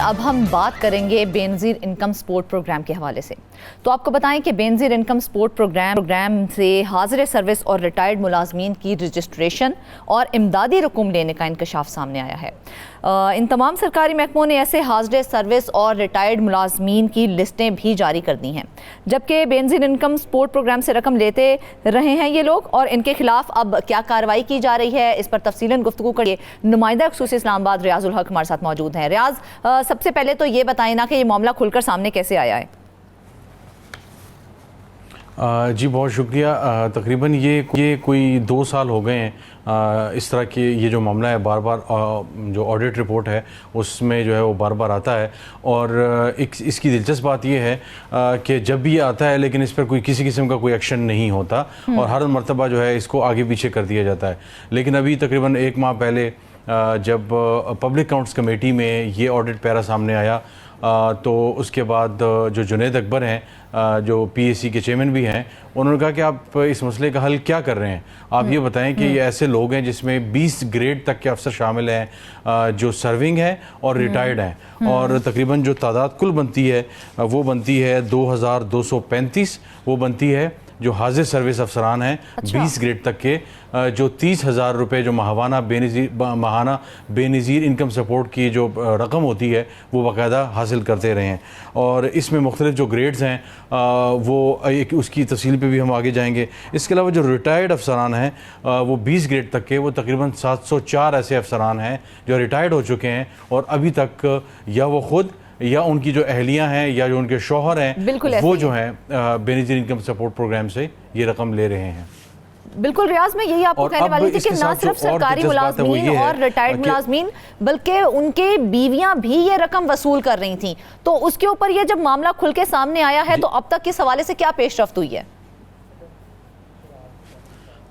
اب ہم بات کریں گے بے نظیر انکم سپورٹ پروگرام کے حوالے سے. تو آپ کو بتائیں کہ بے نظیر انکم سپورٹ پروگرام سے حاضر سروس اور ریٹائرڈ ملازمین کی رجسٹریشن اور امدادی رقم لینے کا انکشاف سامنے آیا ہے. ان تمام سرکاری محکموں نے ایسے حاضر سروس اور ریٹائرڈ ملازمین کی لسٹیں بھی جاری کر دی ہیں، جبکہ بے نظیر انکم سپورٹ پروگرام سے رقم لیتے رہے ہیں یہ لوگ، اور ان کے خلاف اب کیا کارروائی کی جا رہی ہے، اس پر تفصیلاً گفتگو کریے. نمائندہ خصوصی اسلام آباد ریاض الحق ہمارے ساتھ موجود ہیں. ریاض، سب سے پہلے تو یہ بتائیں نا کہ یہ معاملہ کھل کر سامنے کیسے آیا ہے؟ جی بہت شکریہ. تقریباً یہ کوئی 2 سال ہو گئے ہیں اس طرح کی یہ جو معاملہ ہے، بار بار جو آڈٹ رپورٹ ہے اس میں جو ہے وہ بار بار آتا ہے. اور اس کی دلچسپ بات یہ ہے کہ جب بھی یہ آتا ہے لیکن اس پر کوئی کسی قسم کا کوئی ایکشن نہیں ہوتا، اور ہر مرتبہ جو ہے اس کو آگے پیچھے کر دیا جاتا ہے. لیکن ابھی تقریباً 1 ماہ پہلے جب پبلک اکاؤنٹس کمیٹی میں یہ آڈٹ پیرا سامنے آیا تو اس کے بعد جو جنید اکبر ہیں جو پی ایس سی کے چیئرمین بھی ہیں، انہوں نے کہا کہ آپ اس مسئلے کا حل کیا کر رہے ہیں. آپ یہ بتائیں کہ یہ ایسے لوگ ہیں جس میں 20 گریڈ تک کے افسر شامل ہیں جو سرونگ ہیں اور ریٹائرڈ ہیں، اور تقریباً جو تعداد کل بنتی ہے وہ بنتی ہے 2235. وہ بنتی ہے جو حاضر سروس افسران ہیں 20 گریڈ تک کے، جو 30,000 روپے جو ماہانہ بے نظیر انکم سپورٹ کی جو رقم ہوتی ہے وہ باقاعدہ حاصل کرتے رہے ہیں. اور اس میں مختلف جو گریڈز ہیں وہ اس کی تفصیل پہ بھی ہم آگے جائیں گے. اس کے علاوہ جو ریٹائرڈ افسران ہیں وہ 20 گریڈ تک کے، وہ تقریباً 704 ایسے افسران ہیں جو ریٹائرڈ ہو چکے ہیں اور ابھی تک یا وہ خود یا ان کی جو اہلیہ ہیں یا جو ان کے شوہر ہیں وہ جو ہیں بے نظیر انکم سپورٹ پروگرام سے یہ رقم لے رہے ہیں. بالکل ریاض، میں یہی آپ کو کہنے والی تھی کہ نہ صرف سرکاری ملازمین اور ریٹائرڈ ملازمین بلکہ ان کے بیویاں بھی یہ رقم وصول کر رہی تھیں. تو اس کے اوپر یہ جب معاملہ کھل کے سامنے آیا ہے تو اب تک اس حوالے سے کیا پیش رفت ہوئی ہے؟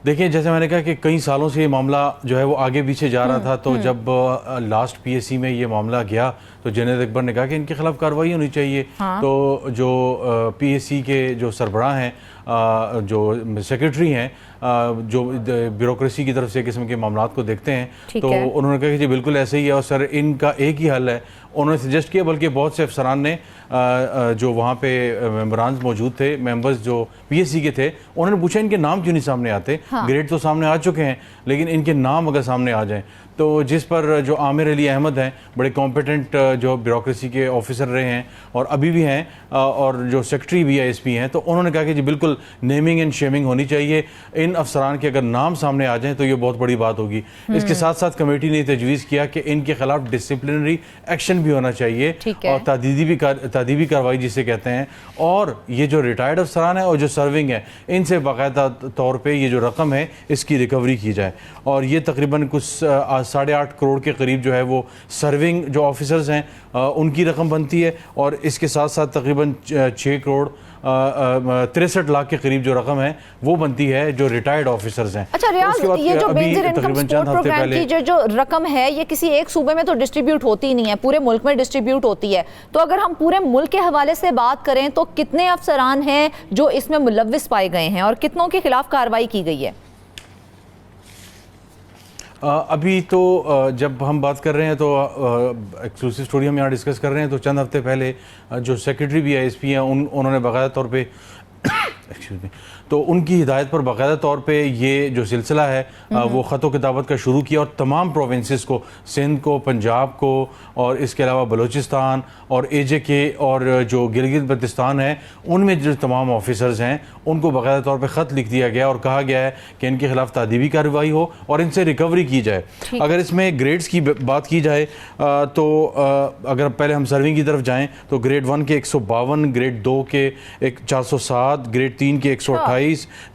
دیکھیں، جیسے میں نے کہا کہ کئی سالوں سے یہ معاملہ جو ہے وہ آگے پیچھے جا رہا تھا. تو جب لاسٹ پی ایس سی میں یہ معاملہ گیا تو جنید اکبر نے کہا کہ ان کے خلاف کارروائی ہونی چاہیے. تو جو پی ایس سی کے جو سربراہ ہیں، جو سیکرٹری ہیں، جو بیوروکریسی کی طرف سے قسم کے معاملات کو دیکھتے ہیں، تو انہوں نے کہا کہ جی بالکل ایسے ہی ہے اور سر ان کا ایک ہی حل ہے. انہوں نے سجیسٹ کیا، بلکہ بہت سے افسران نے جو وہاں پہ ممبرانز موجود تھے، ممبرز جو پی ایس سی کے تھے، انہوں نے پوچھا ان کے نام کیوں نہیں سامنے آتے؟ گریڈ تو سامنے آ چکے ہیں لیکن ان کے نام اگر سامنے آ جائیں. تو جس پر جو عامر علی احمد ہیں، بڑے کمپیٹنٹ جو بیوروکریسی کے آفیسر رہے ہیں اور ابھی بھی ہیں، اور جو secretary B I S P ہیں، تو انہوں نے کہا کہ جی بالکل نیمنگ اینڈ شیمنگ ہونی چاہیے. ان افسران کے اگر نام سامنے آ جائیں تو یہ بہت بڑی بات ہوگی. اس کے ساتھ ساتھ کمیٹی نے تجویز کیا کہ ان کے خلاف ڈسپلنری ایکشن بھی ہونا چاہیے اور تادیبی کارروائی جسے کہتے ہیں. اور یہ جو ریٹائرڈ افسران ہیں اور جو سرونگ ہیں، ان سے باقاعدہ طور پہ یہ جو رقم ہے اس کی ریکوری کی جائے. اور یہ تقریباً کچھ 8.5 کروڑ کے قریب جو ہے وہ سرونگ جو آفیسرز ہیں ان کی رقم بنتی ہے، اور اس کے ساتھ ساتھ تقریباً 6 کروڑ 63 لاکھ کے قریب جو رقم ہے وہ بنتی ہے جو ریٹائرڈ آفیسرز ہیں. اچھا ریاض، یہ جو بے نظیر انکم سپورٹ پروگرام کی جو رقم ہے یہ کسی ایک صوبے میں تو ڈسٹریبیوٹ ہوتی ہی نہیں ہے، پورے ملک میں ڈسٹریبیوٹ ہوتی ہے. تو اگر ہم پورے ملک کے حوالے سے بات کریں تو کتنے افسران ہیں جو اس میں ملوث پائے گئے ہیں اور کتنوں کے خلاف کارروائی کی گئی ہے؟ ابھی تو جب ہم بات کر رہے ہیں تو ایکسکلوسیو سٹوری ہم یہاں ڈسکس کر رہے ہیں، تو چند ہفتے پہلے جو secretary B I S P ہیں انہوں نے باقاعدہ طور پہ تو ان کی ہدایت پر باقاعدہ طور پہ یہ جو سلسلہ ہے وہ خط و کتابت کا شروع کیا، اور تمام پروونسز کو، سندھ کو، پنجاب کو، اور اس کے علاوہ بلوچستان اور اے جے کے اور جو گلگت بلتستان ہے، ان میں جو تمام آفیسرز ہیں ان کو باقاعدہ طور پہ خط لکھ دیا گیا اور کہا گیا ہے کہ ان کے خلاف تادیبی کارروائی ہو اور ان سے ریکوری کی جائے. اگر اس میں گریڈز کی بات کی جائے تو اگر پہلے ہم سرونگ کی طرف جائیں تو گریڈ 1 کے 152، گریڈ 2 کے 407، گریڈ 3 کے 128،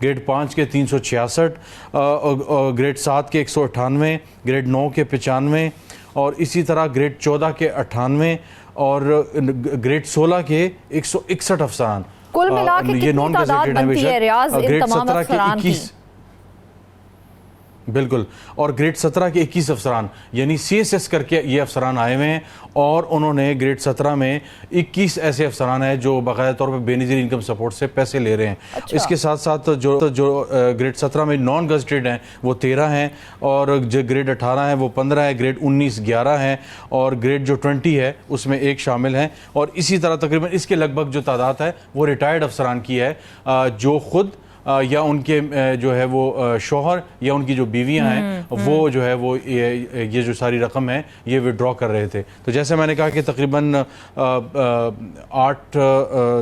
گریڈ 5 کے 366، گریڈ 7 کے 198، گریڈ 9 کے 95، اور اسی طرح گریڈ 14 کے 98 اور گریڈ 16 کے 161 افسران. کل ملا کے کتنی تعداد بنتی ہے ریاض ان تمام افسران کی؟ بالکل. اور گریڈ 17 کے 21 افسران یعنی CSS کر کے یہ افسران آئے ہوئے ہیں, اور انہوں نے گریڈ 17 میں 21 ایسے افسران ہیں جو باقاعدہ طور پہ بے نظیر انکم سپورٹ سے پیسے لے رہے ہیں. اس کے ساتھ ساتھ جو گریڈ 17 میں نان گزٹڈ ہیں وہ 13 ہیں, اور جو گریڈ 18 ہیں وہ 15 ہیں, گریڈ 19 11 ہیں, اور گریڈ جو 20 ہے اس میں 1 شامل ہیں. اور اسی طرح تقریباً اس کے لگ بھگ جو تعداد ہے وہ ریٹائرڈ افسران کی ہے, جو خود یا ان کے جو ہے وہ شوہر یا ان کی جو بیویاں ہیں وہ جو ہے وہ یہ جو ساری رقم ہے یہ وڈرا کر رہے تھے. تو جیسے میں نے کہا کہ تقریباً 8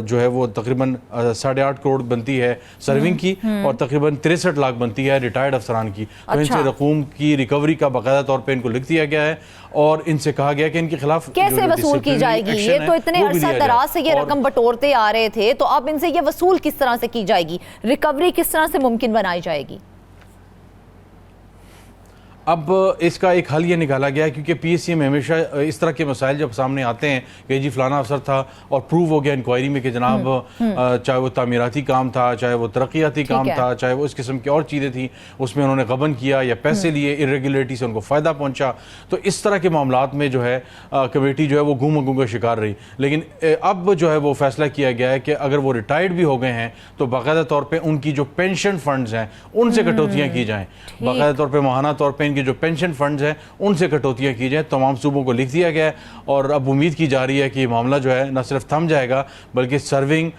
جو ہے وہ تقریباً 8.5 کروڑ بنتی ہے سرونگ کی, اور تقریباً 63 لاکھ بنتی ہے ریٹائرڈ افسران کی. تو ان سے رقوم کی ریکوری کا باقاعدہ طور پہ ان کو لکھ دیا گیا ہے, اور ان سے کہا گیا کہ ان کے خلاف کیسے وصول کی جائے گی. یہ تو اتنے عرصہ دراز سے یہ رقم بٹورتے آ رہے تھے, تو اب ان سے یہ وصول کس طرح سے کی جائے گی, ریکوری کس طرح سے ممکن بنائی جائے گی؟ اب اس کا ایک حل یہ نکالا گیا ہے, کیونکہ پی ایس سی میں ہمیشہ اس طرح کے مسائل جب سامنے آتے ہیں کہ جی فلانا افسر تھا اور پروو ہو گیا انکوائری میں کہ جناب چاہے وہ تعمیراتی کام تھا, چاہے وہ ترقیاتی کام تھا, چاہے وہ اس قسم کی اور چیزیں تھیں, اس میں انہوں نے غبن کیا یا پیسے لیے, irregularity سے ان کو فائدہ پہنچا, تو اس طرح کے معاملات میں جو ہے کمیٹی جو ہے وہ گم گم کا شکار رہی. لیکن اب جو ہے وہ فیصلہ کیا گیا ہے کہ اگر وہ ریٹائرڈ بھی ہو گئے ہیں تو باقاعدہ طور پہ ان کی جو پینشن فنڈز ہیں ان سے کٹوتیاں کی جائیں. باقاعدہ طور پہ ماہانہ طور پہ ان کے جو پینشن فنڈز ہیں ان سے کٹوتیاں کی جائیں. تمام صوبوں کو لکھ دیا گیا ہے, اور اب امید کی جا رہی ہے کہ یہ معاملہ جو ہے نہ صرف تھم جائے گا بلکہ سرونگ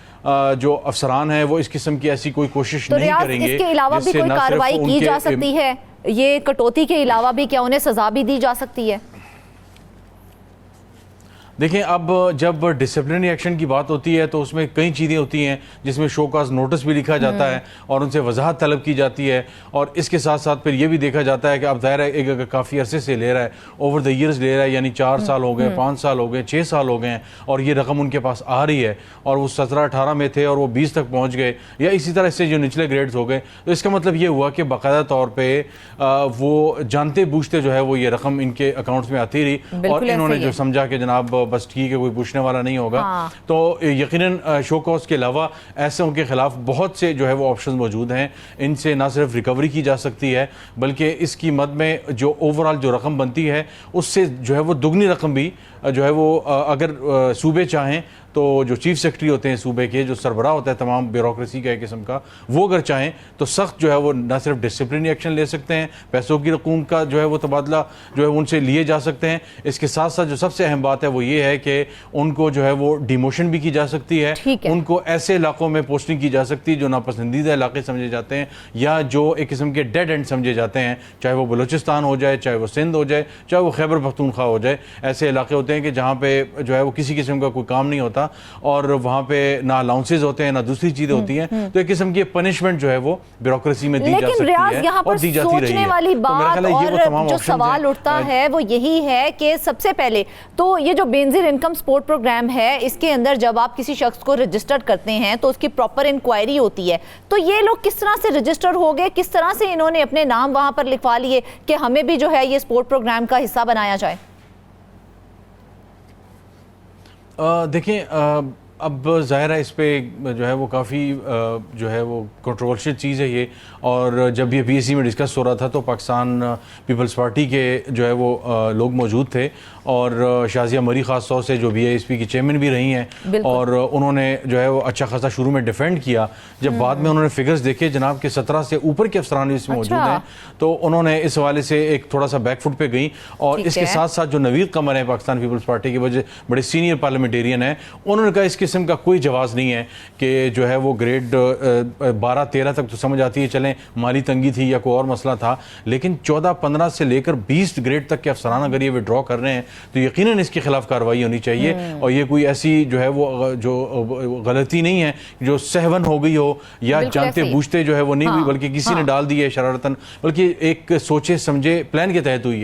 جو افسران ہیں وہ اس قسم کی ایسی کوئی کوشش نہیں کریں گے. اس کے علاوہ بھی کوئی کارروائی کی جا سکتی ہے؟ یہ کٹوتی کے علاوہ بھی کیا انہیں سزا بھی دی جا سکتی ہے؟ دیکھیں, اب جب ڈسپلنری ایکشن کی بات ہوتی ہے تو اس میں کئی چیزیں ہوتی ہیں جس میں شو کاز نوٹس بھی لکھا جاتا ہے اور ان سے وضاحت طلب کی جاتی ہے, اور اس کے ساتھ ساتھ پھر یہ بھی دیکھا جاتا ہے کہ اب ظاہر ہے ایک اگر کافی عرصے سے لے رہا ہے, اوور دا ایئرز لے رہا ہے, یعنی 4 سال ہو گئے, 5 سال ہو گئے, 6 سال ہو گئے ہیں, اور یہ رقم ان کے پاس آ رہی ہے, اور وہ 17-18 میں تھے اور وہ 20 تک پہنچ گئے, یا اسی طرح سے جو نچلے گریڈز ہو گئے, تو اس کا مطلب یہ ہوا کہ باقاعدہ طور پہ وہ جانتے بوجھتے جو ہے وہ یہ رقم ان کے اکاؤنٹس میں آتی رہی, اور انہوں نے جو سمجھا کہ جناب بس ٹھیک ہے کوئی پوچھنے والا نہیں ہوگا. تو یقیناً شو کاز کے علاوہ ایسے ان کے خلاف بہت سے جو ہے وہ آپشنز موجود ہیں. ان سے نہ صرف ریکوری کی جا سکتی ہے بلکہ اس کی مد میں جو اوورال جو رقم بنتی ہے اس سے جو ہے وہ دگنی رقم بھی جو ہے وہ اگر صوبے چاہیں تو جو چیف سیکرٹری ہوتے ہیں صوبے کے, جو سربراہ ہوتا ہے تمام بیوروکریسی کا ایک قسم کا, وہ اگر چاہیں تو سخت جو ہے وہ نہ صرف ڈسپلنری ایکشن لے سکتے ہیں, پیسوں کی رقوم کا جو ہے وہ تبادلہ جو ہے ان سے لیے جا سکتے ہیں. اس کے ساتھ ساتھ جو سب سے اہم بات ہے وہ یہ ہے کہ ان کو جو ہے وہ ڈیموشن بھی کی جا سکتی ہے, ان کو ایسے علاقوں میں پوسٹنگ کی جا سکتی ہے جو ناپسندیدہ علاقے سمجھے جاتے ہیں یا جو ایک قسم کے ڈیڈ اینڈ سمجھے جاتے ہیں, چاہے وہ بلوچستان ہو جائے, چاہے وہ سندھ ہو جائے, چاہے وہ خیبر پختونخوا ہو جائے. ایسے علاقے ہوتے ہیں کہ جہاں پہ جو ہے وہ کسی قسم کا کوئی کام نہیں ہوتا, اور وہاں پہ نہ الاؤنسز ہوتے ہیں نہ دوسری چیزیں ہوتی ہیں, تو ایک قسم کی پنشمنٹ جو ہے وہ بیوروکریسی میں دی جا سکتی ہے اور دی جاتی رہی ہے. والی بات اور جو سوال اٹھتا ہے وہ یہی ہے کہ سب سے پہلے تو یہ جو بے نظیر انکم سپورٹ پروگرام ہے, اس کے اندر جب آپ کسی شخص کو رجسٹر کرتے ہیں تو اس کی پراپر انکوائری ہوتی ہے, تو یہ لوگ کس طرح سے رجسٹر ہو گئے, کس طرح سے انہوں نے اپنے نام وہاں پر لکھوا لیے کہ ہمیں بھی جو ہے یہ سپورٹ پروگرام کا حصہ بنایا جائے؟ دیکھیں, اب ظاہر ہے اس پہ جو ہے وہ کافی جو ہے وہ کنٹروورشل چیز ہے یہ, اور جب یہ پی ایس سی میں ڈسکس ہو رہا تھا تو پاکستان پیپلز پارٹی کے جو ہے وہ لوگ موجود تھے, اور شازیہ مری خاص طور سے جو بی آئی ایس پی کی چیئرمین بھی رہی ہیں, اور انہوں نے جو ہے وہ اچھا خاصا شروع میں ڈیفینڈ کیا. جب بعد میں انہوں نے فگرز دیکھے جناب کہ 17 سے اوپر کے افسران اس میں موجود ہیں, تو انہوں نے اس حوالے سے ایک تھوڑا سا بیک فٹ پہ گئیں, اور اس کے ساتھ ساتھ جو نوید قمر ہیں پاکستان پیپلز پارٹی کے وجہ بڑے سینئر پارلیمنٹیرین ہیں, انہوں نے کہا اس قسم کا کوئی جواز نہیں ہے کہ جو ہے وہ گریڈ 12-13 تک تو سمجھ آتی ہے چلیں مالی تنگی تھی یا کوئی اور مسئلہ تھا, لیکن 14-15 سے لے کر 20 گریڈ تک کے افسران اگر یہ وڈرا کر رہے ہیں تو یقیناً اس کے خلاف کارروائی ہونی چاہیے. اور یہ کوئی ایسی جو ہے وہ جو غلطی نہیں ہے جو سہون ہو گئی ہو یا جانتے بوجھتے جو ہے وہ نہیں ہوئی, بلکہ کسی نے ڈال دی ہے شرارتاً, بلکہ ایک سوچے سمجھے پلان کے تحت ہوئی ہے.